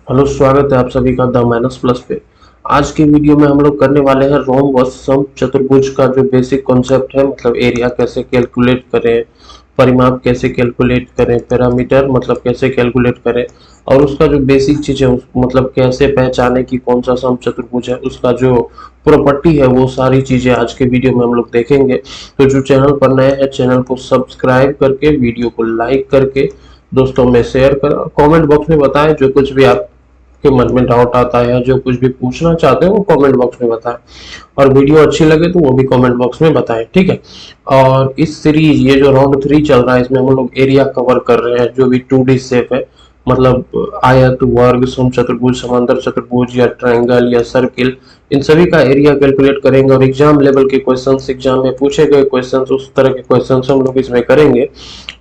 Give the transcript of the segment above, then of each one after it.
Hello, स्वागत है आप सभी का द माइनस प्लस पे। आज की वीडियो में हम लोग करने वाले हैं रोम्बस समचतुर्भुज का जो बेसिक कॉन्सेप्ट है, मतलब एरिया कैसे कैलकुलेट करें, परिमाप कैसे कैलकुलेट करें, पैरामीटर मतलब कैसे कैलकुलेट करें, और उसका जो बेसिक चीज है मतलब कैसे पहचाने कि कौन सा समचतुर्भुज है, उसका जो प्रॉपर्टी है, वो सारी चीजें आज के वीडियो में हम लोग देखेंगे। तो जो चैनल पर नए हैं, चैनल को सब्सक्राइब करके, वीडियो को लाइक करके दोस्तों में शेयर कर, कमेंट बॉक्स में बताएं जो कुछ भी आप के मन में डाउट आता है या जो कुछ भी पूछना चाहते हैं वो कमेंट बॉक्स में बताएं। और वीडियो अच्छी लगे तो वो भी कमेंट बॉक्स में बताएं, ठीक है। और इस सीरीज ये जो राउंड 3 चल रहा है, इसमें हम लोग एरिया कवर कर रहे हैं, जो भी 2D शेप है, मतलब आयत, वर्ग, समचतुर्भुज, समांतर चतुर्भुज या ट्रायंगल या सर्किल, इन सभी का एरिया कैलकुलेट करेंगे। और एग्जाम लेवल के क्वेश्चंस, एग्जाम में पूछे गए क्वेश्चंस, उस तरह के क्वेश्चंस हम लोग इसमें करेंगे।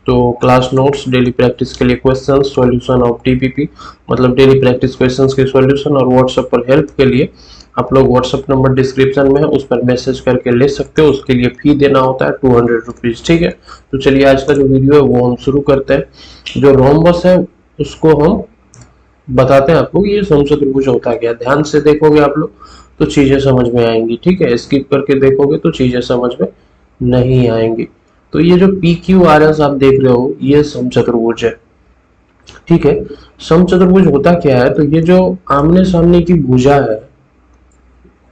तो क्लास नोट्स, डेली प्रैक्टिस के लिए क्वेश्चन, सॉल्यूशन ऑफ डीपीपी मतलब डेली प्रैक्टिस क्वेश्चंस के सॉल्यूशन, और व्हाट्सएप पर हेल्प के लिए आप लोग व्हाट्सएप नंबर डिस्क्रिप्शन में है, उस पर मैसेज करके ले सकते हो। उसके लिए फी देना होता है 200 रुपीज, ठीक है। तो चलिए आज का जो वीडियो है वो हम शुरू करते हैं। जो रोम्बस है उसको हम बताते हैं आपको कि ये समचतुर्भुज होता है क्या। ध्यान से देखोगे आप लोग तो चीजें समझ में आएंगी, ठीक है। स्किप करके देखोगे तो चीजें समझ में नहीं आएंगी। तो ये जो पी क्यू आर एस आप देख रहे हो, ये समचतुर्भुज है, ठीक है। समचतुर्भुज होता क्या है, तो ये जो आमने सामने की भुजा है,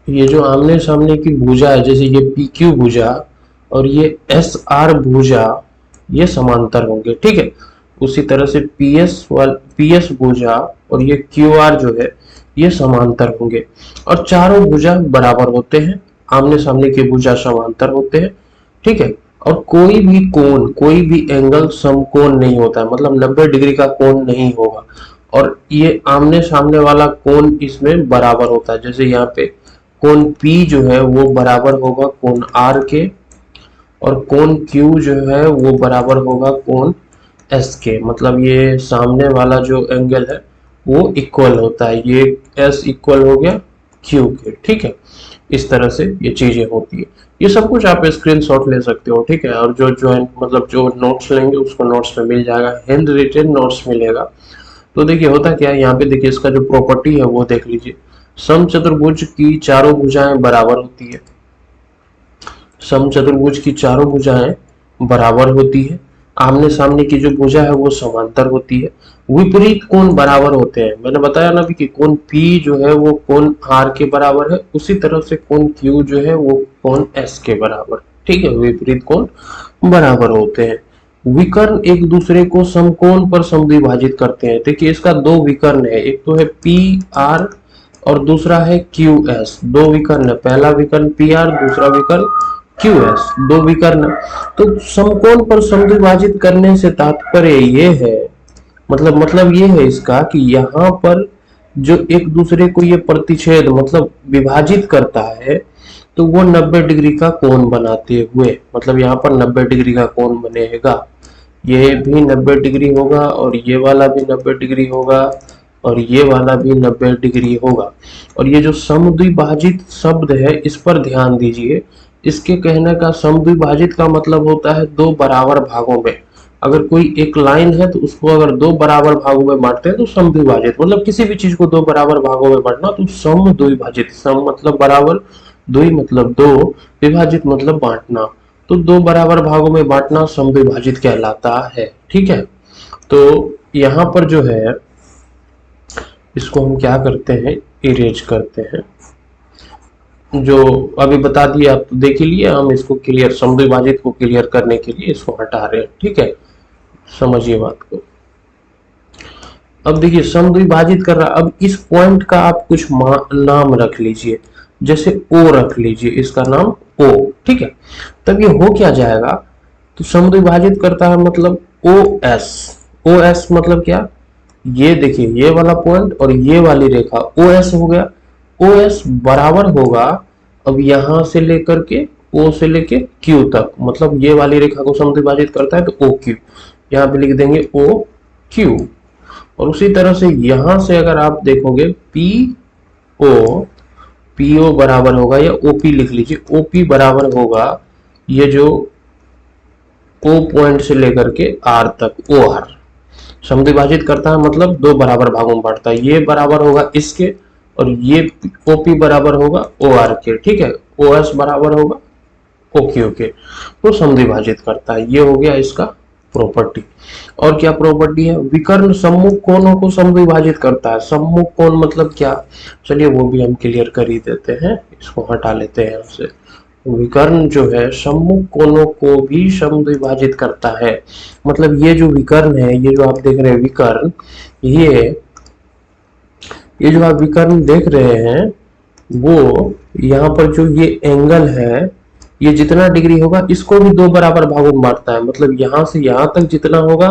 ये जो आमने सामने की भुजा है, जैसे ये पी क्यू भुजा और ये एस आर भुजा, ये समांतर होंगे, ठीक है। उसी तरह से पी एस भुजा और ये क्यू आर जो है ये समांतर होंगे। और चारों भुजा बराबर होते हैं, आमने सामने की भुजा समांतर होते हैं, ठीक है। और कोई भी कोण, कोई भी एंगल समकोण नहीं होता है, मतलब 90 डिग्री का कोण नहीं होगा। और ये आमने सामने वाला कोण इसमें बराबर होता है, जैसे यहाँ पे कोण P जो है वो बराबर होगा कोण R के, और कोण Q जो है वो बराबर होगा कोण S के। मतलब ये सामने वाला जो एंगल है वो इक्वल होता है, ये S इक्वल हो गया Q के, ठीक है। इस तरह से ये चीजें होती है। ये सब कुछ आप स्क्रीनशॉट ले सकते हो, ठीक है। और जो ज्वाइन मतलब जो नोट्स लेंगे उसको नोट्स में मिल जाएगा, हैंड रिटेन नोट्स मिलेगा। तो देखिए होता क्या है यहाँ पे, देखिए इसका जो प्रॉपर्टी है वो देख लीजिए। समचतुर्भुज की चारों भुजाएं बराबर होती है, समचतुर्भुज की चारों भुजाएं बराबर होती है, आमने सामने की जो भुजा है वो समांतर होती है, विपरीत कोण बराबर होते हैं। मैंने बताया ना भी कि कोण P जो है वो कोण R के बराबर है, उसी तरह से कोण Q जो है वो कोण S के बराबर, ठीक है। विपरीत कोण बराबर होते हैं। विकर्ण एक दूसरे को समकोण पर समद्विभाजित करते हैं। देखिए इसका दो विकर्ण है, एक तो है पी आर और दूसरा है क्यू एस। दो विकर्ण है, पहला विकर्ण पी आर, दूसरा विकर्ण क्यू एस, दो विकर्ण। तो समकोण पर समद्विभाजित करने से तात्पर्य ये है, मतलब ये है इसका कि यहाँ पर जो एक दूसरे को ये प्रतिच्छेद मतलब विभाजित करता है, तो वो 90 डिग्री का कोण बनाते हुए, मतलब यहाँ पर 90 डिग्री का कोण बनेगा। ये भी 90 डिग्री होगा और ये वाला भी 90 डिग्री होगा और ये वाला भी 90 डिग्री होगा। और ये जो समद्विभाजित शब्द है इस पर ध्यान दीजिए। इसके कहने का समद्विभाजित का मतलब होता है दो बराबर भागों में। अगर कोई एक लाइन है तो उसको अगर दो बराबर भागों में बांटते हैं तो समद्विभाजित, मतलब किसी भी चीज को दो बराबर भागों में बांटना तो समद्विभाजित। सम मतलब बराबर, द्वि मतलब दो, विभाजित मतलब बांटना। तो दो बराबर भागों में बांटना समद्विभाजित कहलाता है, ठीक है। तो यहाँ पर जो है इसको हम क्या करते हैं, इरेज करते हैं। जो अभी बता दिया आप तो देख ही लिए, हम इसको क्लियर, समद्विभाजित को क्लियर करने के लिए इसको हटा रहे हैं, ठीक है। समझिए बात को। अब देखिए समद्विभाजित कर रहा, अब इस पॉइंट का आप कुछ नाम रख लीजिए, जैसे ओ रख लीजिए, इसका नाम ओ, ठीक है। तब ये हो क्या जाएगा, तो समद्विभाजित करता है मतलब ओ एस। ओ एस मतलब क्या, ये देखिए ये वाला पॉइंट और ये वाली रेखा ओ एस हो गया। ओ एस बराबर होगा, अब यहां से लेकर के ओ से लेके क्यू तक, मतलब ये वाली रेखा को समद्विभाजित करता है तो ओ क्यू, यहाँ पे लिख देंगे ओ क्यू। और उसी तरह से यहां से अगर आप देखोगे पी ओ, पी ओ बराबर होगा, या ओपी लिख लीजिए, ओपी बराबर होगा ये जो ओ पॉइंट से लेकर के आर तक, ओ आर। समद्विभाजित करता है मतलब दो बराबर भागों में बांटता है। ये बराबर होगा इसके और ये OP बराबर होगा OR के, ठीक है। OS बराबर होगा OQ के, तो समद्विभाजित करता है। ये हो गया इसका प्रॉपर्टी। और क्या प्रॉपर्टी है? विकर्ण सम्मुख कोणों को समद्विभाजित करता है। सम्मुख कोण मतलब क्या? चलिए वो भी हम क्लियर कर ही देते हैं, इसको हटा लेते हैं यहाँ से। विकर्ण जो है सम्मुख कोणों को भी समद्विभाजित करता है। मतलब ये जो विकर्ण है, ये जो आप देख रहे हैं विकर्ण, ये जो आप विकर्ण देख रहे हैं वो यहाँ पर जो ये एंगल है, ये जितना डिग्री होगा इसको भी दो बराबर भागों में बांटता है। मतलब यहाँ से यहाँ तक जितना होगा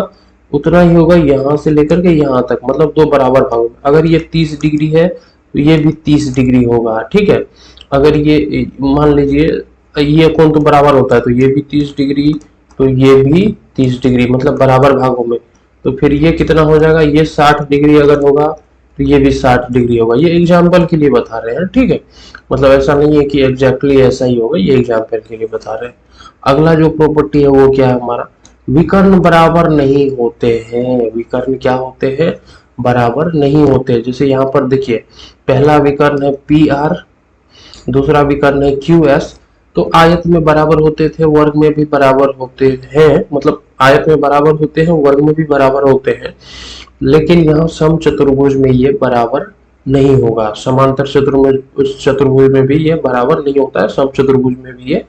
उतना ही होगा, यहाँ से लेकर के यहाँ तक, मतलब दो बराबर भागों में। अगर ये 30 डिग्री है तो ये भी 30 डिग्री होगा, ठीक है। अगर ये मान लीजिए ये कोण तो बराबर होता है, तो ये भी 30 डिग्री, तो ये भी 30 डिग्री, मतलब बराबर भागों में। तो फिर ये कितना हो जाएगा? ये 60 डिग्री अगर होगा तो ये भी 60 डिग्री होगा। ये एग्जाम्पल के लिए बता रहे हैं, ठीक है। मतलब ऐसा नहीं है कि एग्जैक्टली ऐसा ही होगा, ये एग्जाम्पल के लिए बता रहे हैं। अगला जो प्रॉपर्टी है वो क्या है हमारा? विकर्ण बराबर नहीं होते हैं। विकर्ण क्या होते हैं? बराबर नहीं होते। जैसे यहाँ पर देखिए, पहला विकर्ण है PR, दूसरा विकर्ण है QS। तो आयत में बराबर होते थे, वर्ग में भी बराबर होते हैं। मतलब आयत में बराबर होते हैं, वर्ग में भी बराबर होते हैं। लेकिन यहाँ समचतुर्भुज में ये बराबर नहीं होगा। समांतर चतुर्भुज में भी ये बराबर नहीं होता है, समचतुर्भुज में भी ये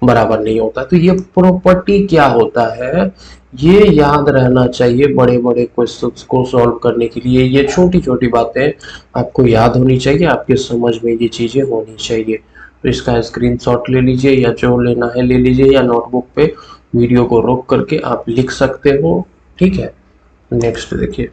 बराबर नहीं होता। तो ये प्रॉपर्टी क्या होता है, ये याद रहना चाहिए बड़े बड़े क्वेश्चंस को सॉल्व करने के लिए। ये छोटी छोटी बातें आपको याद होनी चाहिए, आपके समझ में ये चीजें होनी चाहिए। तो इसका स्क्रीनशॉट ले लीजिए, या जो लेना है ले लीजिए, या नोटबुक पे वीडियो को रोक करके आप लिख सकते हो, ठीक है। नेक्स्ट देखिए,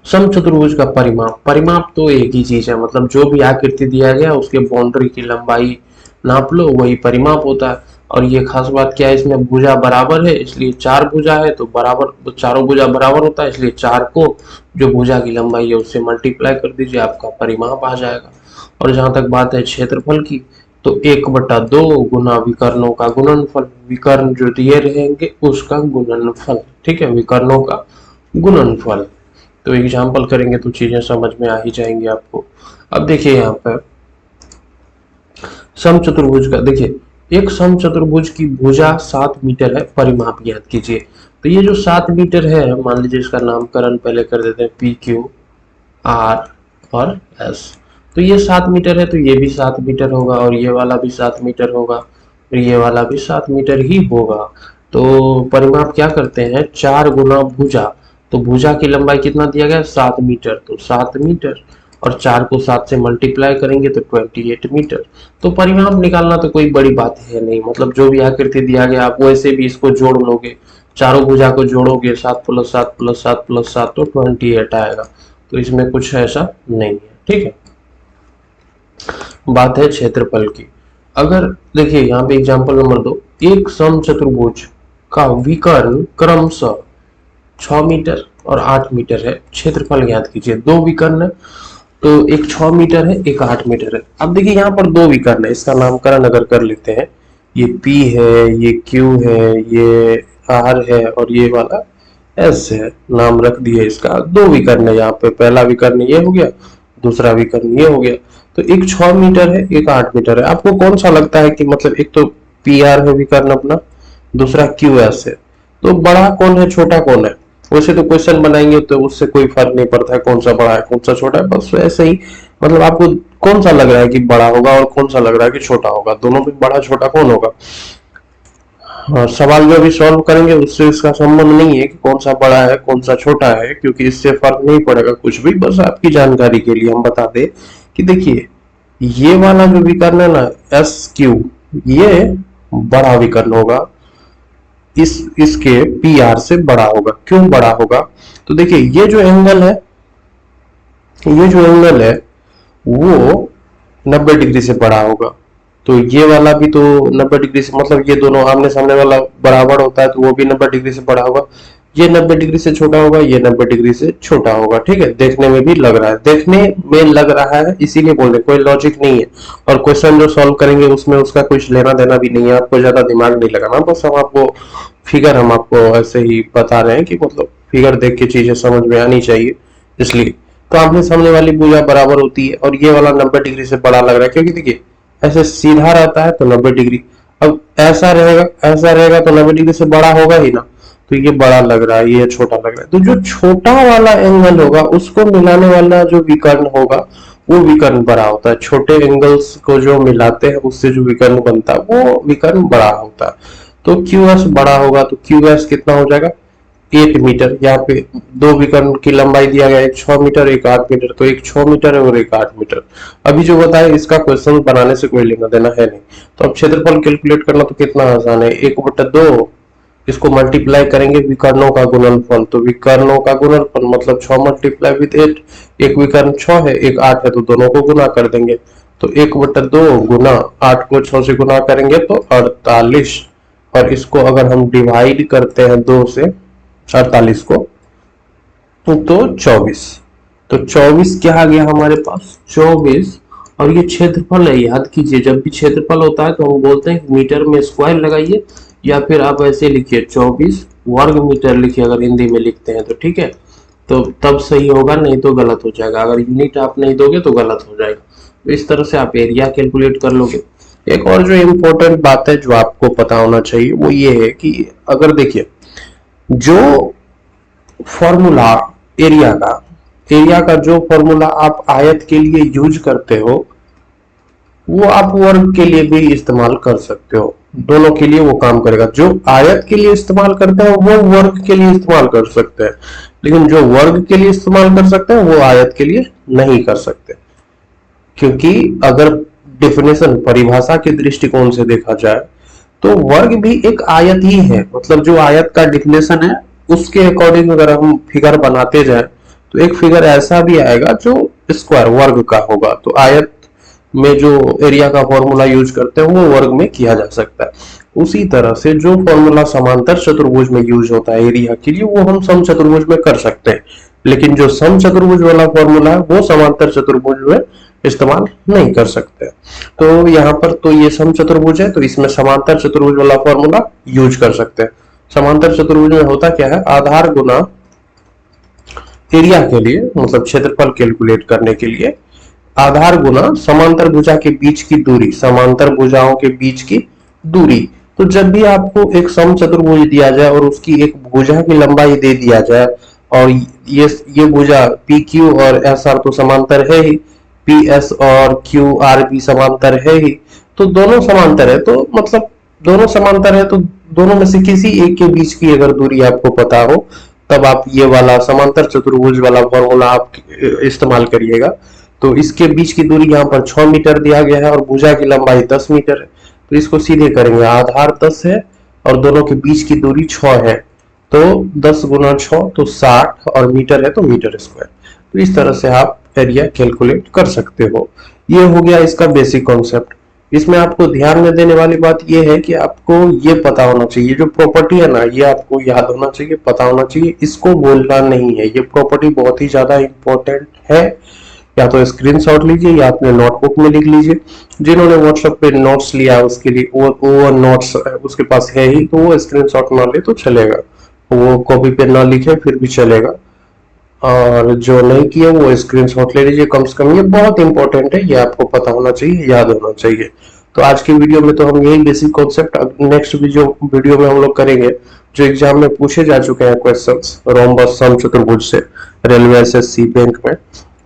समचतुर्भुज का परिमाप। परिमाप तो एक ही चीज है, मतलब जो भी आकृति दिया गया उसके बाउंड्री की लंबाई नाप लो, वही परिमाप होता है। और ये खास बात क्या है, इसमें भुजा बराबर है, इसलिए 4 भुजा है तो बराबर, तो चारों भुजा बराबर होता है, इसलिए 4 को जो भुजा की लंबाई है उससे मल्टीप्लाई कर दीजिए, आपका परिमाप आ जाएगा। और जहां तक बात है क्षेत्रफल की, तो 1/2 गुना विकर्णों का गुणनफल। विकर्ण जो दिए रहेंगे उसका गुणनफल, ठीक है, विकर्णों का गुणनफल। तो एग्जाम्पल करेंगे तो चीजें समझ में आ ही जाएंगी आपको। अब देखिए यहाँ पर समचतुर्भुज का, देखिए एक समचतुर्भुज की भुजा 7 मीटर है, परिमाप ज्ञात कीजिए। तो ये जो 7 मीटर है, मान लीजिए इसका नामकरण पहले कर देते हैं PQ R और S। तो ये 7 मीटर है, तो ये भी 7 मीटर होगा, और ये वाला भी 7 मीटर होगा, और ये वाला भी 7 मीटर ही होगा। तो परिमाप क्या करते हैं, 4 गुना भुजा। तो भुजा की लंबाई कितना दिया गया? 7 मीटर, तो 7 मीटर, और 4 को 7 से मल्टीप्लाई करेंगे तो 28 मीटर। तो परिमाप निकालना तो कोई बड़ी बात है नहीं, मतलब जो भी आकृति दिया गया आप वैसे भी इसको जोड़ लोगे, चारों भुजा को जोड़ोगे, 7 + 7 + 7 + 7 तो 28 आएगा। तो इसमें कुछ ऐसा नहीं है, ठीक है। बात है क्षेत्रफल की। अगर देखिए यहाँ पे एग्जांपल नंबर 2, एक समचतुर्भुज का विकर्ण क्रमशः 6 मीटर और 8 मीटर है, क्षेत्रफल ज्ञात कीजिए। दो विकर्ण है, तो एक 6 मीटर है, एक 8 मीटर है। अब देखिए यहाँ पर दो विकर्ण है, इसका नामकरण अगर कर लेते हैं, ये P है, ये Q है, ये R है, और ये वाला S है, नाम रख दिए इसका। दो विकर्ण है यहाँ पे, पहला विकर्ण ये हो गया, दूसरा विकर्ण ये हो गया। तो एक 6 मीटर है, एक 8 मीटर है। आपको कौन सा लगता है कि मतलब एक तो PR है विकर्ण अपना, दूसरा QS है, तो बड़ा कौन है छोटा कौन है? वैसे तो क्वेश्चन बनाएंगे तो उससे कोई फर्क नहीं पड़ता है कौन सा बड़ा है कौन सा छोटा है, बस ऐसे ही। मतलब आपको कौन सा लग रहा है कि बड़ा होगा और कौन सा लग रहा है कि छोटा होगा? दोनों में बड़ा छोटा कौन होगा? और सवाल जो अभी सॉल्व करेंगे उससे इसका संबंध नहीं है कि कौन सा बड़ा है कौन सा छोटा है, क्योंकि इससे फर्क नहीं पड़ेगा कुछ भी। बस आपकी जानकारी के लिए हम बता दें कि देखिए ये वाला जो विकर्ण है ना SQ, ये बड़ा विकर्ण होगा, इसके PR से बड़ा होगा। क्यों बड़ा होगा? तो देखिए ये जो एंगल है, ये जो एंगल है वो 90 डिग्री से बड़ा होगा, तो ये वाला भी तो 90 डिग्री से, मतलब ये दोनों आमने सामने वाला बराबर होता है, तो वो भी 90 डिग्री से बड़ा होगा। ये 90 डिग्री से छोटा होगा, ये 90 डिग्री से छोटा होगा, ठीक है। देखने में भी लग रहा है, देखने में लग रहा है इसीलिए बोल रहे, कोई लॉजिक नहीं है। और क्वेश्चन जो सॉल्व करेंगे उसमें उसका कुछ लेना देना भी नहीं है, आपको ज्यादा दिमाग नहीं लगाना, बस हम आपको फिगर हम आपको ऐसे ही बता रहे हैं कि मतलब फिगर देख के चीजें समझ में आनी चाहिए, इसलिए। तो आमने सामने वाली भुजा बराबर होती है, और ये वाला 90 डिग्री से बड़ा लग रहा है, क्योंकि देखिए ऐसे सीधा रहता है तो 90 डिग्री, अब ऐसा रहेगा तो 90 डिग्री से बड़ा होगा ही ना, तो ये बड़ा लग रहा है, ये छोटा लग रहा है। तो जो छोटा वाला एंगल होगा उसको मिलाने वाला जो विकर्ण होगा वो विकर्ण बड़ा होता है। छोटे एंगल्स को जो मिलाते हैं उससे जो विकर्ण बनता है वो विकर्ण बड़ा होता है। तो QS बड़ा होगा तो QS कितना हो जाएगा, 8 मीटर। यहाँ पे दो विकर्ण की लंबाई दिया गया, एक 6 मीटर एक 8 मीटर, तो एक 6 मीटर है और एक 8 मीटर। अभी जो बताया इसका क्वेश्चन बनाने से कोई लेना देना है नहीं। तो अब क्षेत्रफल कैलकुलेट करना तो कितना आसान है, 1/2 इसको मल्टीप्लाई करेंगे विकर्णों का गुणनफल, तो विकर्णों का गुणनफल मतलब 6 मल्टीप्लाई विद 8, एक विकर्ण 6 है एक 8 है, तो दोनों को गुना कर देंगे। तो 1/2 गुना 8 को 6 से गुना करेंगे तो 48, और इसको अगर हम डिवाइड करते हैं 2 से 48 को तो 24, तो 24 क्या आ गया हमारे पास 24। और ये क्षेत्रफल है, याद कीजिए जब भी क्षेत्रफल होता है तो हम बोलते हैं मीटर में स्क्वायर लगाइए, या फिर आप ऐसे लिखिए 24 वर्ग मीटर लिखिए, अगर हिंदी में लिखते हैं तो ठीक है, तो तब सही होगा, नहीं तो गलत हो जाएगा। अगर यूनिट आप नहीं दोगे तो गलत हो जाएगा। तो इस तरह से आप एरिया कैलकुलेट कर लोगे। एक और जो इम्पोर्टेंट बात है जो आपको पता होना चाहिए वो ये है कि अगर देखिए जो फॉर्मूला एरिया का जो फॉर्मूला आप आयत के लिए यूज करते हो वो आप वर्ग के लिए भी इस्तेमाल कर सकते हो, दोनों के लिए वो काम करेगा। जो आयत के लिए इस्तेमाल करते हैं वो वर्ग के लिए इस्तेमाल कर सकते हैं, लेकिन जो वर्ग के लिए इस्तेमाल कर सकते हैं वो आयत के लिए नहीं कर सकते, क्योंकि अगर डेफिनेशन परिभाषा के दृष्टिकोण से देखा जाए तो वर्ग भी एक आयत ही है। मतलब जो आयत का डिफिनेशन है उसके अकॉर्डिंग अगर हम फिगर बनाते जाए तो एक फिगर ऐसा भी आएगा जो स्क्वायर वर्ग का होगा। तो आयत में जो एरिया का फॉर्मूला यूज करते हैं वो वर्ग में किया जा सकता है। उसी तरह से जो फॉर्मूला समांतर चतुर्भुज में यूज होता है एरिया के लिए वो हम समचतुर्भुज में कर सकते हैं, लेकिन जो समचतुर्भुज वाला फॉर्मूला है वो समांतर चतुर्भुज में इस्तेमाल नहीं कर सकते। तो यहाँ पर तो ये समचतुर्भुज है तो इसमें समांतर चतुर्भुज वाला फॉर्मूला यूज कर सकते हैं। समांतर चतुर्भुज में होता क्या है, आधार गुना एरिया के लिए मतलब क्षेत्रफल कैलकुलेट करने के लिए आधार गुना समांतर भुजा के बीच की दूरी, समांतर भुजाओं के बीच की दूरी। तो जब भी आपको एक समचतुर्भुज दिया जाए और उसकी एक भुजा की लंबाई दे दिया जाए और ये भुजा PQ और SR तो समांतर है ही, PS और QR भी समांतर है ही, तो दोनों समांतर है, तो मतलब दोनों समांतर है तो दोनों में से किसी एक के बीच की अगर दूरी आपको पता हो तब आप ये वाला समांतर चतुर्भुज वाला फॉर्मूला आप इस्तेमाल करिएगा। तो इसके बीच की दूरी यहाँ पर 6 मीटर दिया गया है और भुजा की लंबाई 10 मीटर है, तो इसको सीधे करेंगे, आधार 10 है और दोनों के बीच की दूरी 6 है, तो 10 गुना 6 तो 60 और मीटर है तो मीटर स्क्वायर। तो इस तरह से आप एरिया कैलकुलेट कर सकते हो। ये हो गया इसका बेसिक कॉन्सेप्ट। इसमें आपको ध्यान में देने वाली बात यह है कि आपको ये पता होना चाहिए, जो प्रॉपर्टी है ना ये आपको याद होना चाहिए, पता होना चाहिए, इसको बोलना नहीं है। ये प्रॉपर्टी बहुत ही ज्यादा इंपॉर्टेंट है, या तो स्क्रीनशॉट लीजिए या अपने नोटबुक में लिख लीजिए। जिन्होंने व्हाट्सएप पे नोट्स लिया उसके लिए वो नोट्स उसके पास है ही, तो वो स्क्रीनशॉट ना ले तो चलेगा, वो कॉपी पे ना लिखे फिर भी चलेगा, और जो नहीं किया वो स्क्रीनशॉट ले लीजिए कम से कम। ये बहुत इंपॉर्टेंट है, ये आपको पता होना चाहिए, याद होना चाहिए। तो आज की वीडियो में तो हम यही बेसिक कॉन्सेप्ट, नेक्स्ट वीडियो में हम लोग करेंगे जो एग्जाम में पूछे जा चुके हैं क्वेश्चंस रोम्बस समचतुर्भुज से रेलवे SSC बैंक में,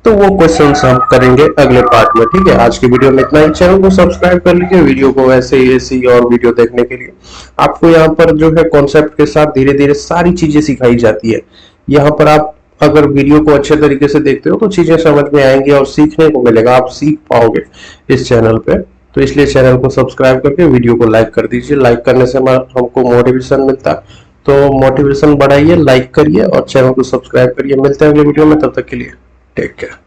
तो वो क्वेश्चंस हम करेंगे अगले पार्ट में। ठीक है, आज की वीडियो में इतना ही। चैनल को सब्सक्राइब कर लीजिए वीडियो को ऐसे ही और वीडियो देखने के लिए। आपको यहाँ पर जो है कॉन्सेप्ट के साथ धीरे धीरे सारी चीजें सिखाई जाती है। यहाँ पर आप अगर वीडियो को अच्छे तरीके से देखते हो तो चीजें समझ में आएंगी और सीखने को मिलेगा, आप सीख पाओगे इस चैनल पे। तो इसलिए चैनल को सब्सक्राइब करके वीडियो को लाइक कर दीजिए। लाइक करने से हमको मोटिवेशन मिलता है, तो मोटिवेशन बढ़ाइए, लाइक करिए और चैनल को सब्सक्राइब करिए। मिलते हैं अगले वीडियो में, तब तक के लिए टेक केयर।